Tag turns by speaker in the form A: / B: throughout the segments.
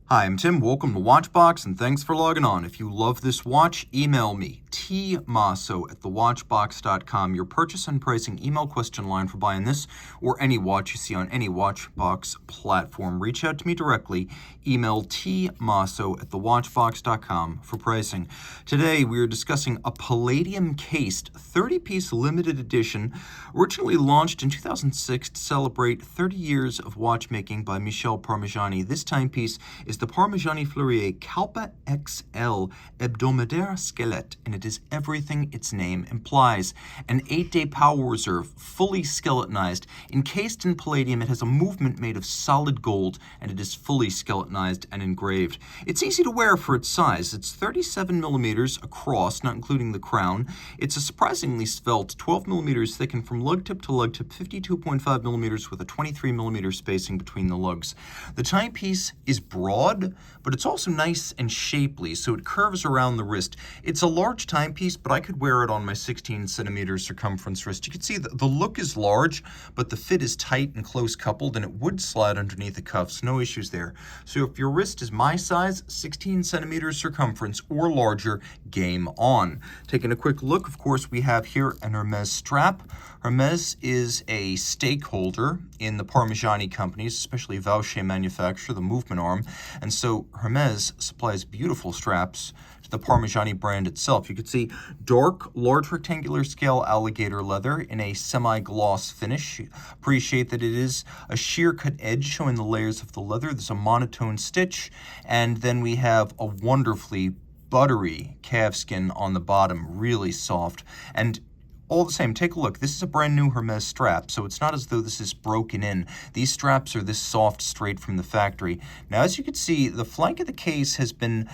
A: Hi, I'm Tim. Welcome to Watchbox, and thanks for logging on. If you love this watch, email me, tmosso@thewatchbox.com. Your purchase and pricing email question line for buying this or any watch you see on any Watchbox platform. Reach out to me directly. Email tmosso@thewatchbox.com for pricing. Today, we are discussing a palladium cased 30-piece limited edition, originally launched in 2006 to celebrate 30 years of watchmaking by Michel Parmigiani. This timepiece is the Parmigiani Fleurier Kalpa XL Hebdomadaire Squelette, and it is everything its name implies. An 8-day power reserve, fully skeletonized. Encased in palladium, it has a movement made of solid gold, and it is fully skeletonized and engraved. It's easy to wear for its size. It's 37 millimeters across, not including the crown. It's a surprisingly svelte 12 millimeters thick and from lug tip to lug tip 52.5 millimeters with a 23 millimeter spacing between the lugs. The timepiece is broad, but it's also nice and shapely, so it curves around the wrist. It's a large timepiece, but I could wear it on my 16 centimeter circumference wrist. You can see the look is large, but the fit is tight and close coupled, and it would slide underneath the cuffs. No issues there. So if your wrist is my size, 16 centimeters circumference or larger, game on. Taking a quick look, of course, we have here an Hermes strap. Hermes is a stakeholder in the Parmigiani companies, especially Vaucher manufacture, the movement arm. And so Hermes supplies beautiful straps to the Parmigiani brand itself. You can see dark, large rectangular scale alligator leather in a semi-gloss finish. Appreciate that it is a sheer cut edge showing the layers of the leather. There's a monotone stitch, and then we have a wonderfully buttery calfskin on the bottom, really soft. And all the same, take a look. This is a brand new Hermes strap, so it's not as though this is broken in. These straps are this soft straight from the factory. Now, as you can see, the flank of the case has been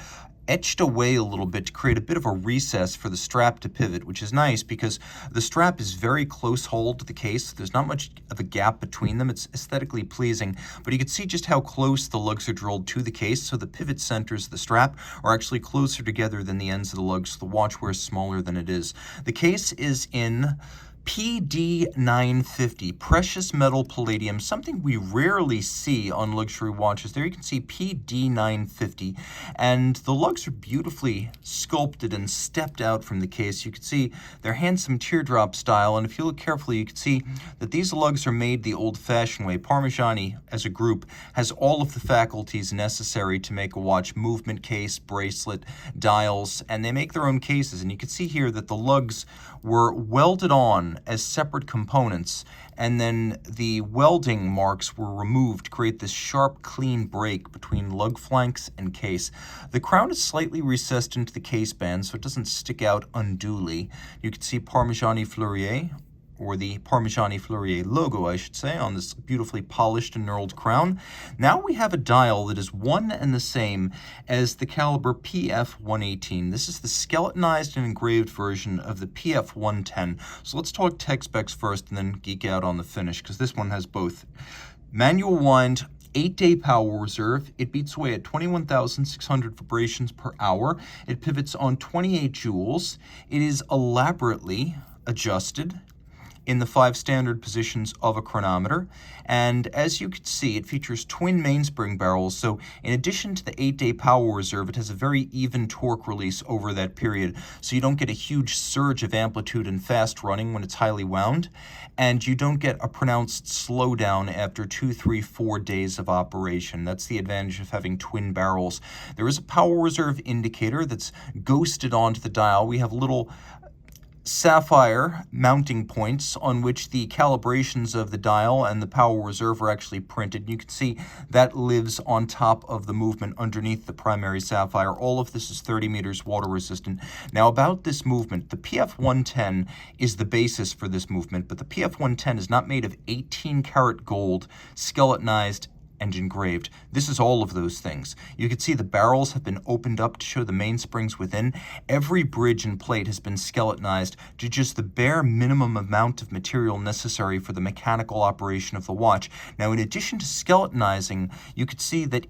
A: etched away a little bit to create a bit of a recess for the strap to pivot, which is nice because the strap is very close hauled to the case. There's not much of a gap between them. It's aesthetically pleasing, but you can see just how close the lugs are drilled to the case, so the pivot centers of the strap are actually closer together than the ends of the lugs, so the watch wears smaller than it is. The case is in PD950, precious metal palladium, something we rarely see on luxury watches. There you can see PD950, and the lugs are beautifully sculpted and stepped out from the case. You can see they're handsome teardrop style, and if you look carefully, you can see that these lugs are made the old-fashioned way. Parmigiani, as a group, has all of the faculties necessary to make a watch: movement case, bracelet, dials, and they make their own cases. And you can see here that the lugs were welded on as separate components, and then the welding marks were removed to create this sharp, clean break between lug flanks and case. The crown is slightly recessed into the case band so it doesn't stick out unduly. You can see Parmigiani Fleurier, or the Parmigiani Fleurier logo, I should say, on this beautifully polished and knurled crown. Now we have a dial that is one and the same as the caliber PF118. This is the skeletonized and engraved version of the PF110. So let's talk tech specs first and then geek out on the finish, because this one has both. Manual wind, 8-day power reserve. It beats away at 21,600 vibrations per hour. It pivots on 28 jewels. It is elaborately adjusted in the 5 standard positions of a chronometer. And as you can see, it features twin mainspring barrels. So in addition to the 8-day power reserve, it has a very even torque release over that period. So you don't get a huge surge of amplitude and fast running when it's highly wound. And you don't get a pronounced slowdown after 2, 3, 4 days of operation. That's the advantage of having twin barrels. There is a power reserve indicator that's ghosted onto the dial. We have little sapphire mounting points on which the calibrations of the dial and the power reserve are actually printed. You can see that lives on top of the movement underneath the primary sapphire. All of this is 30 meters water resistant. Now, about this movement, the PF110 is the basis for this movement, but the PF110 is not made of 18 karat gold, skeletonized and engraved. This is all of those things. You can see the barrels have been opened up to show the mainsprings within. Every bridge and plate has been skeletonized to just the bare minimum amount of material necessary for the mechanical operation of the watch. Now, in addition to skeletonizing, you could see that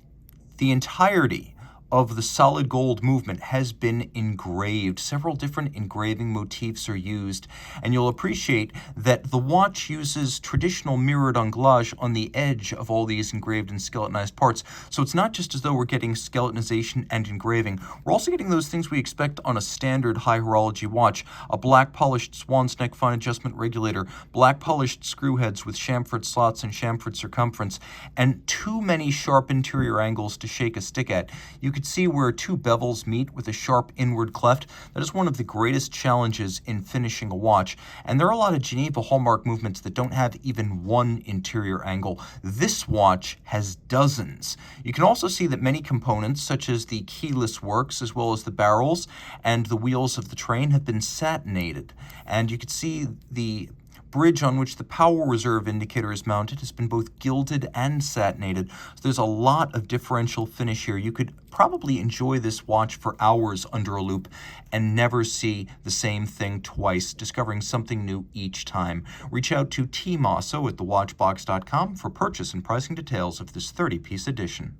A: the entirety of the solid gold movement has been engraved. Several different engraving motifs are used, and you'll appreciate that the watch uses traditional mirrored anglage on the edge of all these engraved and skeletonized parts. So it's not just as though we're getting skeletonization and engraving. We're also getting those things we expect on a standard high horology watch: a black polished swan's neck fine adjustment regulator, black polished screw heads with chamfered slots and chamfered circumference, and too many sharp interior angles to shake a stick at. You could see where two bevels meet with a sharp inward cleft. That is one of the greatest challenges in finishing a watch. And there are a lot of Geneva hallmark movements that don't have even one interior angle. This watch has dozens. You can also see that many components, such as the keyless works, as well as the barrels and the wheels of the train, have been satinated. And you can see the bridge on which the power reserve indicator is mounted has been both gilded and satinated. So there's a lot of differential finish here. You could probably enjoy this watch for hours under a loupe and never see the same thing twice, discovering something new each time. Reach out to Team Mosso at thewatchbox.com for purchase and pricing details of this 30-piece edition.